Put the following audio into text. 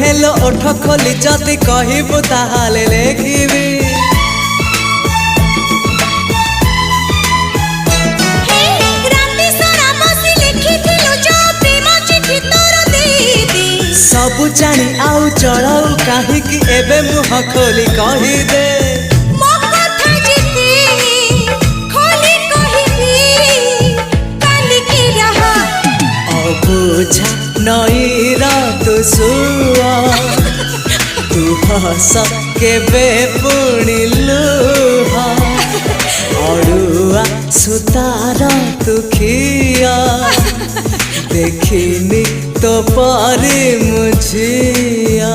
Hello ओठ खोली जदि कहबू ताहाले लेखिबी। सबु जानी आउ चढ़ाऊ काहीकि एबे मुह खोली कहिदे। बुझा नईर तू सुआ तू हस केबे पुणी लुह अड़ुआ सुतार तू खिया देखिनी तो परी मुझिया।